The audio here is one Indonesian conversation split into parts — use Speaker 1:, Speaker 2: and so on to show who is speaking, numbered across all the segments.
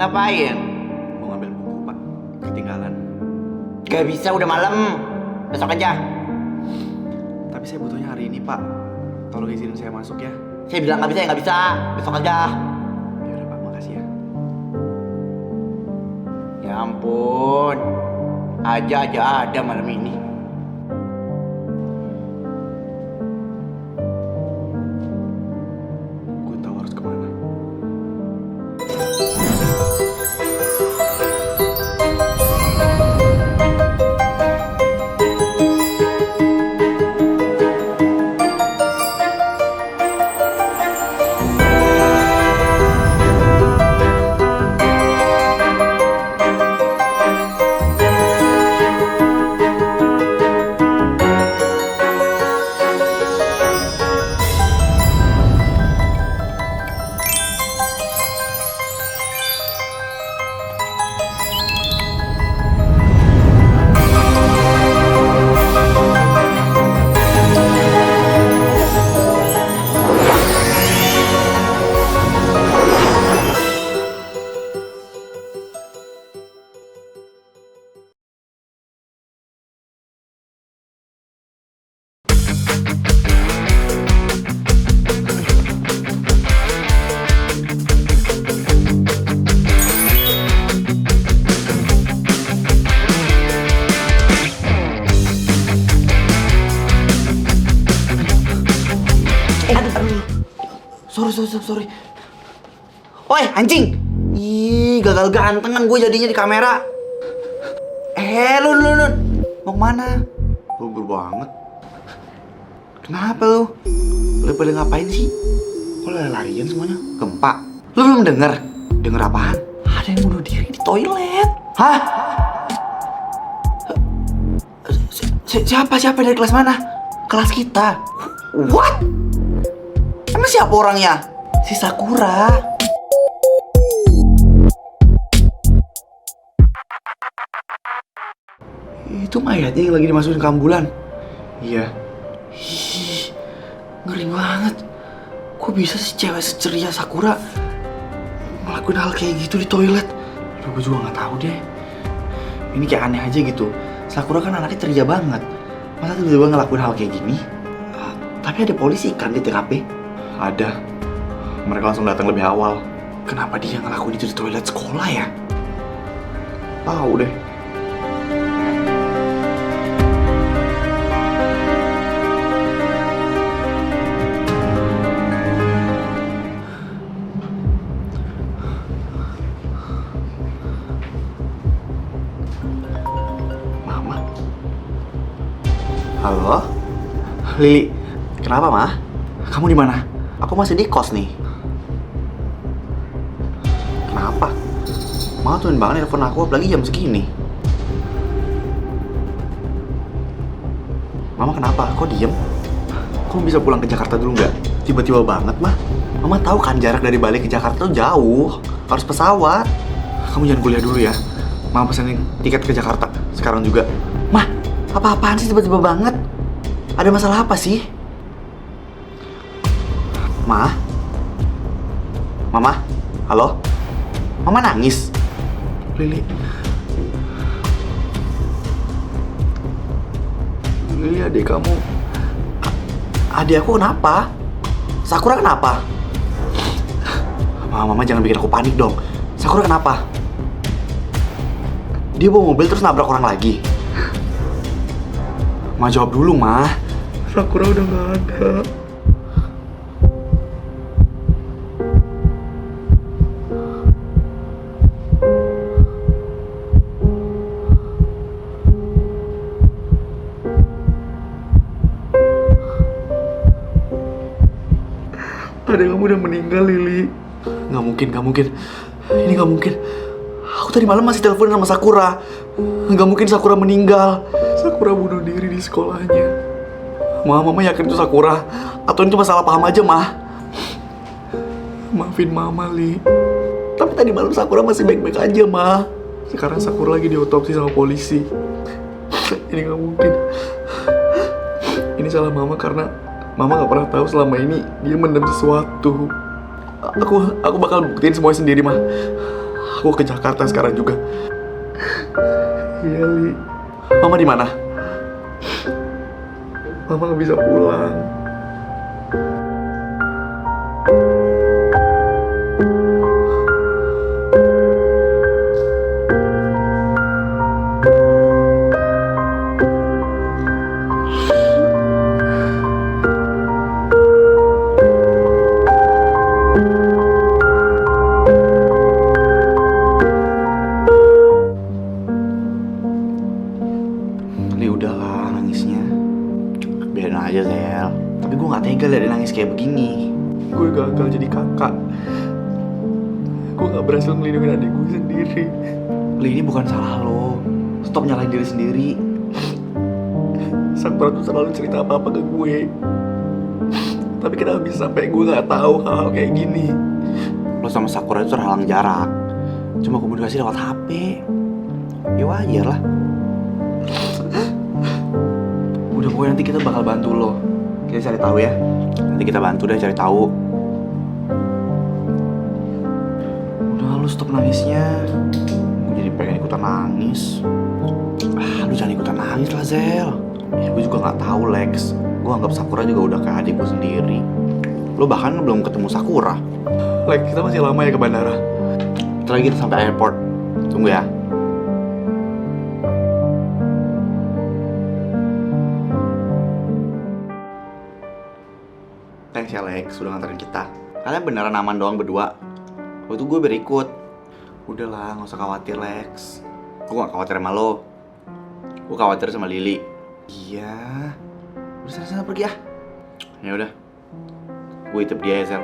Speaker 1: ngapain?
Speaker 2: Mau ngambil buku, Pak. Ketinggalan.
Speaker 1: Gak bisa, udah malam. Besok aja.
Speaker 2: Tapi saya butuhnya hari ini, Pak. Tolong izinin saya masuk ya.
Speaker 1: Saya bilang nggak bisa ya nggak bisa. Besok aja.
Speaker 2: Ya udah, Pak. Makasih ya.
Speaker 1: Ya ampun. Aja ada malam ini.
Speaker 2: Gue tahu harus kemana.
Speaker 1: Sorry. Woi, anjing. Ih, gagal gantengan gue jadinya di kamera. Lun. Mau kemana?
Speaker 2: Buru banget.
Speaker 1: Kenapa lu? Lu pada ngapain sih?
Speaker 2: Kok larian semuanya?
Speaker 1: Gempa. Lu belum denger? Denger apaan? Ada yang bunuh diri di toilet. Hah? Siapa dari kelas mana? Kelas kita. What? Emang siapa orangnya? Si Sakura. Itu mayatnya yang lagi dimasukin ke ambulan.
Speaker 2: Iya.
Speaker 1: Ih, ngeri banget. Kok bisa sih cewek seceria Sakura ngelakuin hal kayak gitu di toilet?
Speaker 2: Aduh, gue juga gak tahu deh.
Speaker 1: Ini kayak aneh aja gitu. Sakura kan anaknya ceria banget. Masa tiba-tiba ngelakuin hal kayak gini? Tapi ada polisi kan di TKP?
Speaker 2: Ada. Mereka langsung datang lebih awal.
Speaker 1: Kenapa dia ngelakuin itu di toilet sekolah ya?
Speaker 2: Tahu deh.
Speaker 1: Mama?
Speaker 2: Halo?
Speaker 1: Lili, kenapa, Ma? Kamu di mana? Aku masih di kos nih.
Speaker 2: Kenapa? Mama tuh banget nelfon aku apalagi jam segini. Mama kenapa? Kok diem? Kok bisa pulang ke Jakarta dulu nggak? Tiba-tiba banget, Mah.
Speaker 1: Mama tahu kan jarak dari Bali ke Jakarta tuh jauh. Harus pesawat.
Speaker 2: Kamu jangan kuliah dulu ya. Mama pesenin tiket ke Jakarta sekarang juga.
Speaker 1: Mah, apa-apaan sih tiba-tiba banget? Ada masalah apa sih?
Speaker 2: Ma? Mama? Halo?
Speaker 1: Mama nangis.
Speaker 2: Lili? Lili, adik kamu.
Speaker 1: Adik aku kenapa? Sakura kenapa?
Speaker 2: Mama jangan bikin aku panik dong.
Speaker 1: Sakura kenapa? Dia bawa mobil terus nabrak orang lagi.
Speaker 2: Ma, jawab dulu, Ma. Sakura udah gak ada. Adek kamu udah meninggal, Lili.
Speaker 1: Gak mungkin. Ini gak mungkin. Aku tadi malam masih telepon sama Sakura. Gak mungkin Sakura meninggal.
Speaker 2: Sakura bunuh diri di sekolahnya.
Speaker 1: Mama yakin itu Sakura? Atau ini cuma salah paham aja, Mah?
Speaker 2: Maafin Mama, Li.
Speaker 1: Tapi tadi malam Sakura masih baik-baik aja, Mah.
Speaker 2: Sekarang Sakura lagi diotopsi sama polisi. Ini gak mungkin. Ini salah Mama karena Mama gak pernah tahu selama ini dia mendem sesuatu.
Speaker 1: Aku bakal buktiin semuanya sendiri, Mah.
Speaker 2: Aku ke Jakarta sekarang juga. Iya, Li. Mama di mana? Mama nggak bisa pulang.
Speaker 1: Li udahlah nangisnya. Biarin aja Zel. Tapi gue gak tega liat dia nangis kayak begini.
Speaker 2: Gue gagal jadi kakak. Gue gak berhasil melindungi adik gue sendiri.
Speaker 1: Li, ini bukan salah lo. Stop nyalahin diri sendiri.
Speaker 2: Sakura tuh selalu cerita apa-apa ke gue. Tapi kenapa bisa sampai gue gak tahu hal-hal kayak gini?
Speaker 1: Lo sama Sakura itu terhalang jarak. Cuma komunikasi lewat HP. Ya wajar lah. Udah pokoknya nanti kita bakal bantu lo. Kita cari tahu ya. Nanti kita bantu deh cari tahu. Udah lu stop nangisnya. Gue jadi pengen ikutan nangis. Lu jangan ikutan nangis lah Zel. Ya gue juga nggak tahu Lex. Gue anggap Sakura juga udah kayak adik gue sendiri. Lo bahkan belum ketemu Sakura.
Speaker 2: Like, kita masih lama ya ke bandara.
Speaker 1: Bentar lagi kita sampai airport. Tunggu ya. Thanks ya Lex, sudah nganterin kita. Kalian beneran aman doang berdua. Waktu itu gue berikut. Udahlah, gak usah khawatir Lex. Gue gak khawatir sama lo. Gue khawatir sama Lily. Iya. Udah sana pergi ya. Ya udah. Gue itip dia ya Zel.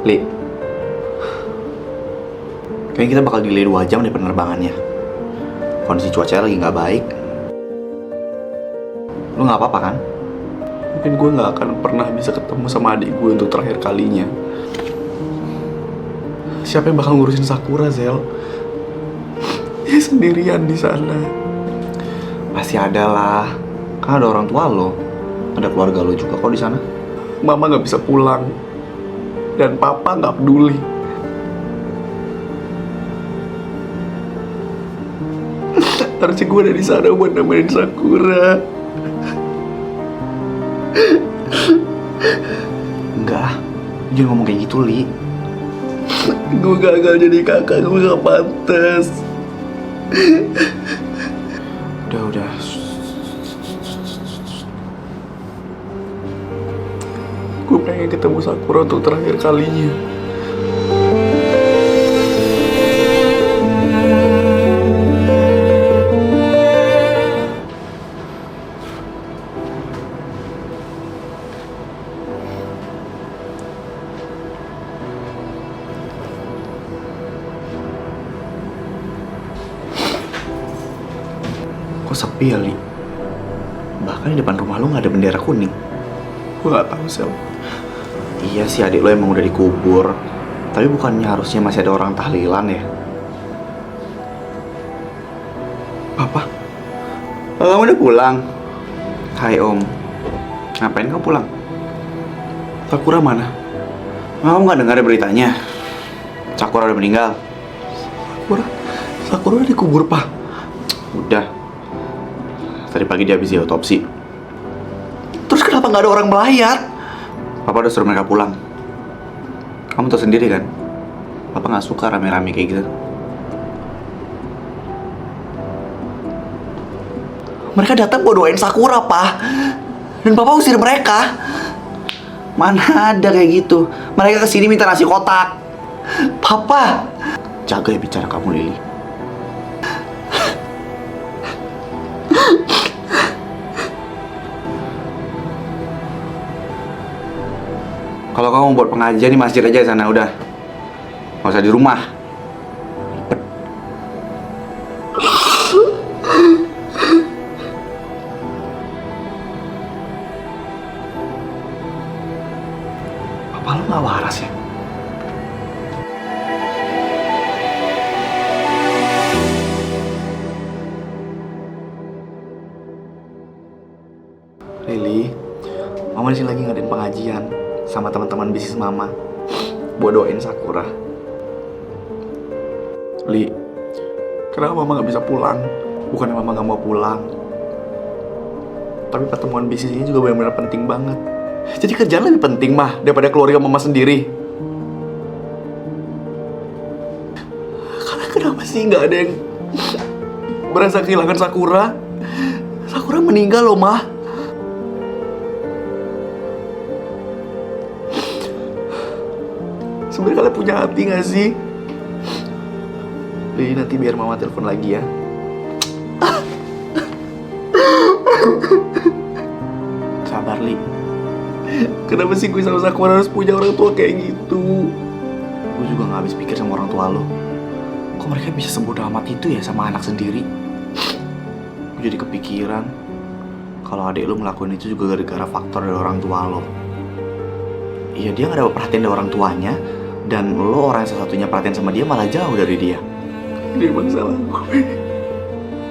Speaker 1: Li, kayaknya kita bakal delay 2 jam deh penerbangannya. Kondisi cuacanya lagi nggak baik. Lu nggak apa-apa kan?
Speaker 2: Mungkin gue gak akan pernah bisa ketemu sama adik gue untuk terakhir kalinya. Siapa yang bakal ngurusin Sakura, Zel? Dia sendirian di sana.
Speaker 1: Pasti ada lah. Kan ada orang tua lo, ada keluarga lo juga kok di sana.
Speaker 2: Mama gak bisa pulang. Dan papa gak peduli. Harusnya gue ada di sana buat nemenin Sakura.
Speaker 1: Enggak, jangan ngomong kayak gitu Li.
Speaker 2: Gue gagal jadi kakak, gue gak pantas.
Speaker 1: Udah.
Speaker 2: Gue pengen ketemu Sakura untuk terakhir kalinya.
Speaker 1: Kok sepi ya Li? Bahkan di depan rumah lo gak ada bendera kuning.
Speaker 2: Gue gak tahu, Sel.
Speaker 1: Iya sih adik lo emang udah dikubur. Tapi bukannya harusnya masih ada orang tahlilan ya?
Speaker 2: Papa?
Speaker 1: Oh, kamu udah pulang? Hai Om. Ngapain kamu pulang?
Speaker 2: Sakura mana?
Speaker 1: Kamu gak dengar beritanya? Sakura udah meninggal.
Speaker 2: Sakura udah dikubur, Pak.
Speaker 1: Udah. Tadi pagi dia habis diotopsi. Terus kenapa gak ada orang melayat? Papa udah suruh mereka pulang. Kamu tahu sendiri kan? Papa gak suka rame-rame kayak gitu. Mereka datang buat doain Sakura, Pak. Dan Papa usir mereka. Mana ada kayak gitu. Mereka kesini minta nasi kotak. Papa, jaga ya bicara kamu, Lily. Kalau kamu buat pengajian di masjid aja sana udah. Nggak usah di rumah. Ribet. Papa lu nggak waras ya?
Speaker 2: Lili, Mama di sini lagi ngadain pengajian sama teman-teman bisnis Mama buat doain Sakura. Li, kenapa Mama gak bisa pulang? Bukannya Mama gak mau pulang, tapi pertemuan bisnis ini juga benar-benar penting banget. Jadi kerjaan lebih penting mah daripada keluarga Mama sendiri. Karena kenapa sih gak ada yang berasa kehilangan Sakura? Sakura meninggal loh, Mah. Sebenarnya kalian punya hati gak sih? Li, nanti biar Mama telepon lagi ya. Sabar, Li. Kenapa sih gue sama Sakura harus punya orang tua kayak gitu? Gue juga gak habis pikir sama orang tua lo. Kok mereka bisa sebodoh amat itu ya sama anak sendiri? Gue jadi kepikiran kalau adik lo ngelakuin itu juga gara-gara faktor dari orang tua lo. Iya, dia gak dapat perhatian dari orang tuanya, dan lo orang yang satu-satunya perhatian sama dia malah jauh dari dia. Ini emang salah gue.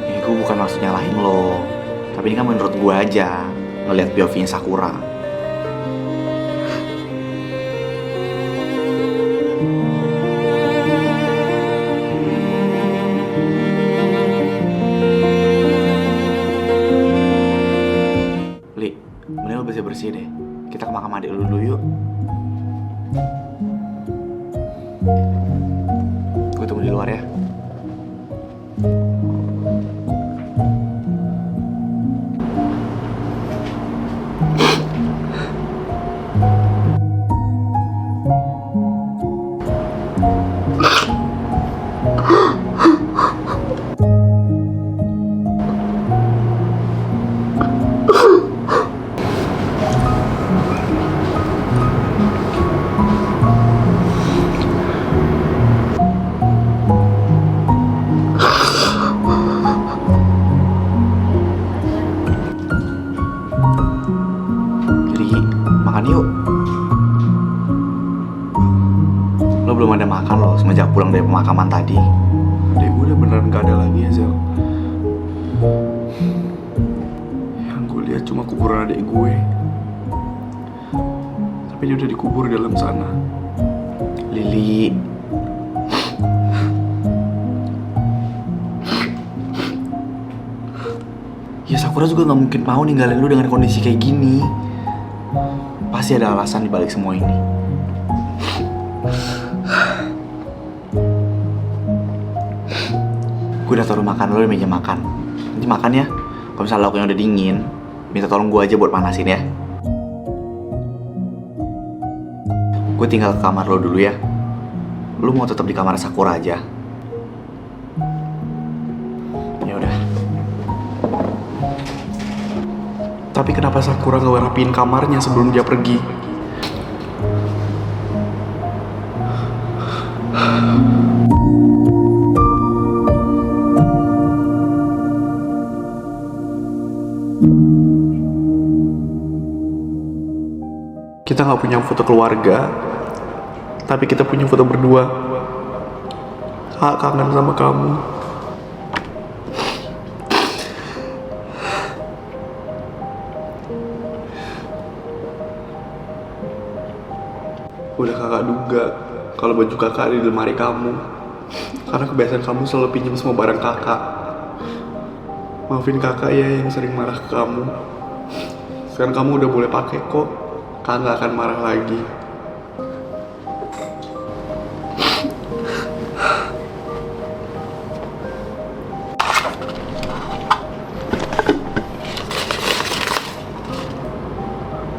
Speaker 2: Ya, gue bukan maksud nyalahin lo, tapi ini kan menurut gue aja ngelihat POV-nya Sakura. Li, mending lo bersih-bersih deh. Kita ke makam adik lo dulu yuk. Gue tunggu di luar ya. Makan yuk. Lo belum ada makan lo semenjak pulang dari pemakaman tadi. Adek gue udah beneran gak ada lagi ya, Zel. Yang gue lihat cuma kuburan adek gue. Tapi dia udah dikubur di dalam sana. Lili, ya Sakura juga gak mungkin mau ninggalin lu dengan kondisi kayak gini. Pasti ada alasan dibalik semua ini. Gue udah taruh makan lo di meja makan. Nanti makan ya. Kalau misalnya lauknya udah dingin, minta tolong gue aja buat panasin ya. Gue tinggal ke kamar lo dulu ya. Lu mau tetap di kamar Sakura aja? Ya udah. Tapi kenapa Sakura gak rapiin kamarnya sebelum dia pergi? Kita gak punya foto keluarga, tapi kita punya foto berdua. Kak kangen sama kamu. Udah kakak duga kalau baju kakak ada di lemari kamu, karena kebiasaan kamu selalu pinjam semua barang kakak. Maafin kakak ya yang sering marah ke kamu. Sekarang kamu udah boleh pakai kok. Kakak gak akan marah lagi.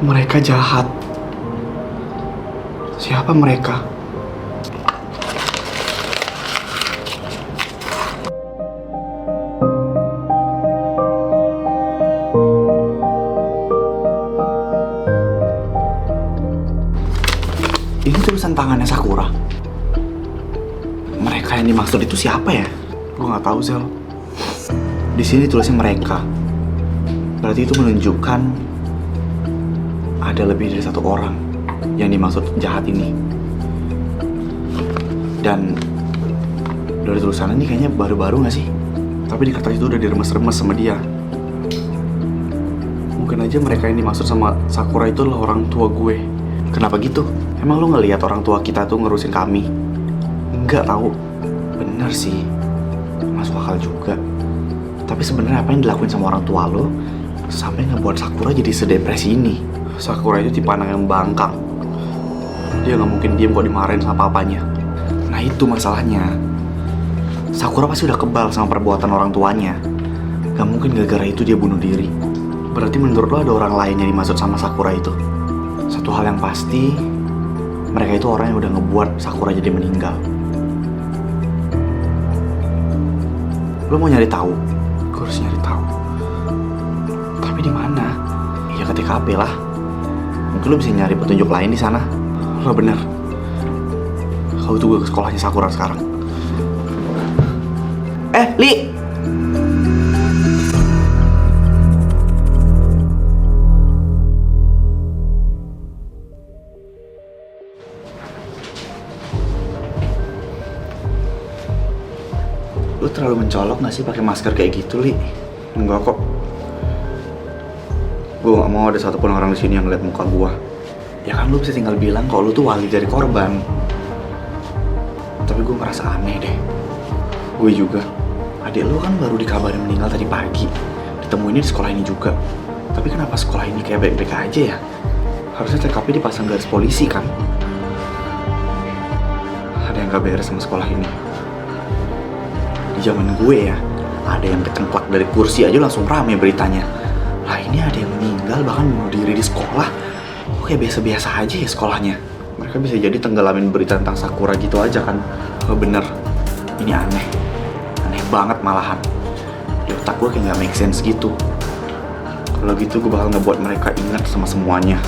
Speaker 2: Mereka jahat. Siapa mereka? Ini tulisan tangannya Sakura. Mereka yang dimaksud itu siapa ya? Gue nggak tahu, Zel. Di sini tulisnya mereka. Berarti itu menunjukkan ada lebih dari satu orang yang dimaksud jahat ini. Dan dari tulisan ini kayaknya baru-baru gak sih? Tapi di kertas itu udah diremes-remes sama dia. Mungkin aja mereka yang dimaksud sama Sakura itu adalah orang tua gue. Kenapa gitu? Emang lo ngelihat orang tua kita tuh ngerusin kami? Enggak tahu. Bener sih, masuk akal juga. Tapi sebenarnya apa yang dilakuin sama orang tua lo sampai ngebuat Sakura jadi sedepresi ini? Sakura itu tipe anak yang bangkang. Dia nggak mungkin diem kok dimarahin sama papanya. Nah itu masalahnya. Sakura pasti udah kebal sama perbuatan orang tuanya. Gak mungkin gara-gara itu dia bunuh diri. Berarti menurut lo ada orang lain yang dimaksud sama Sakura itu? Satu hal yang pasti, mereka itu orang yang udah ngebuat Sakura jadi meninggal. Lo mau nyari tahu? Gue harus nyari tahu. Tapi di mana? Ya ke TKP lah. Mungkin lo bisa nyari petunjuk lain di sana. Lo bener. Kau tunggu ke sekolahnya Sakura sekarang. Li! Lu terlalu mencolok gak sih pakai masker kayak gitu, Li? Enggak kok. Gue gak mau ada satupun orang di sini yang ngeliat muka gue. Ya kan lu bisa tinggal bilang kalau lu tuh wali dari korban. Tapi gue ngerasa aneh deh. Gue juga. Adik lu kan baru dikabarin meninggal tadi pagi. Ditemuinnya di sekolah ini juga. Tapi kenapa sekolah ini kayak baik-baik aja ya? Harusnya TKP dipasang garis polisi kan? Ada yang gak beres sama sekolah ini. Di zaman gue ya, ada yang kecengklak dari kursi aja langsung rame beritanya. Lah ini ada yang meninggal bahkan bunuh diri di sekolah. Kok kayak biasa-biasa aja ya sekolahnya? Mereka bisa jadi tenggelamin berita tentang Sakura gitu aja kan? Oh bener, ini aneh. Aneh banget malahan. Di otak gue kayak gak make sense gitu. Kalau gitu gue bakal ngebuat mereka ingat sama semuanya.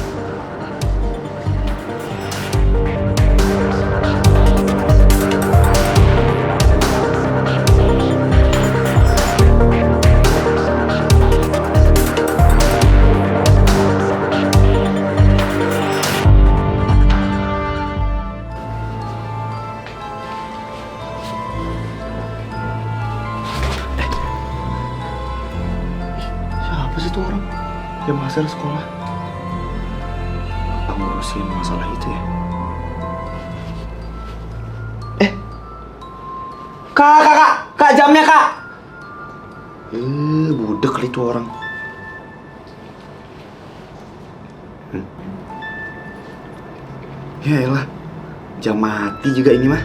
Speaker 2: Siapa sih tuh orang yang masalah sekolah? Apa ngurusin masalah itu ya? Kak, jamnya kak! Budek kali tuh orang. Ya elah, jam mati juga ini mah.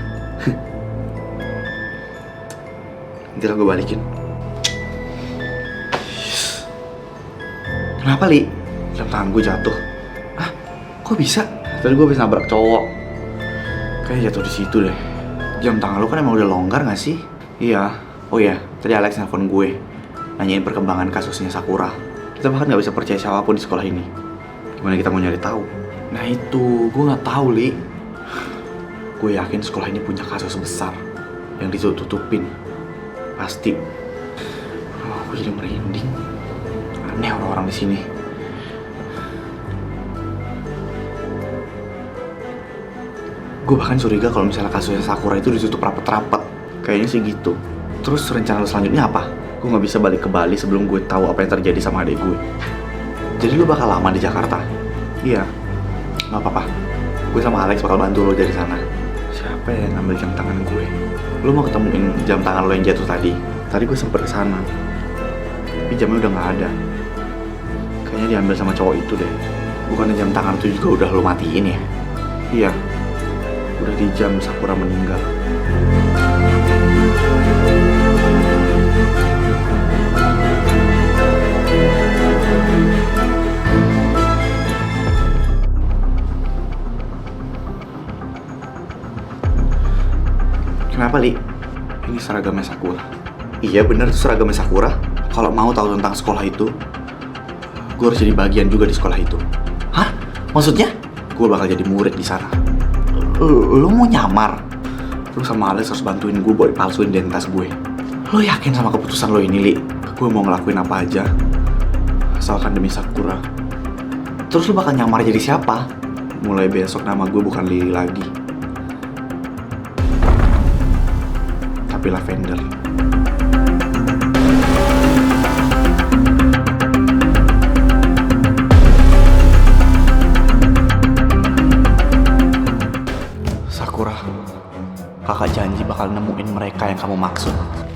Speaker 2: Nanti lah gue balikin. Kenapa, Li? Jam tangan gue jatuh. Hah? Kok bisa? Tadi gue habis nabrak cowok. Kayaknya jatuh di situ deh. Jam tangan lu kan emang udah longgar gak sih? Iya. Oh iya, tadi Alex nelfon gue. Nanyain perkembangan kasusnya Sakura. Kita bahkan gak bisa percaya siapapun di sekolah ini. Gimana kita mau nyari tahu? Nah itu, gue gak tahu, Li. Gue yakin sekolah ini punya kasus besar yang ditutup-tutupin. Pasti. Oh, gue jadi merinding. Aneh orang-orang di sini. Gue bahkan curiga kalau misalnya kasusnya Sakura itu ditutup rapet-rapet. Kayaknya sih gitu. Terus rencana lu selanjutnya apa? Gue nggak bisa balik ke Bali sebelum gue tahu apa yang terjadi sama adik gue. Jadi lu bakal lama di Jakarta? Iya. Nggak apa-apa. Gue sama Alex bakal bantu lo dari sana. Siapa yang ngambil jam tangan gue? Lu mau ketemuin jam tangan lo yang jatuh tadi? Tadi gue sempet kesana. Tapi jamnya udah nggak ada. Kayaknya diambil sama cowok itu deh. Bukannya jam tangan itu juga udah lo matiin ya? Iya. Udah di jam Sakura meninggal. Kenapa, Li? Ini seragamnya Sakura. Iya bener itu seragamnya Sakura. Kalau mau tahu tentang sekolah itu, gue harus jadi bagian juga di sekolah itu. Hah? Maksudnya? Gue bakal jadi murid di sana. Lo mau nyamar? Lo sama Alex harus bantuin gue buat palsuin identitas gue. Lo yakin sama keputusan lo ini, Li? Gue mau ngelakuin apa aja asalkan demi Sakura. Terus lo bakal nyamar jadi siapa? Mulai besok nama gue bukan Lily lagi, tapi Lavender. bakal nemuin mereka yang kamu maksud.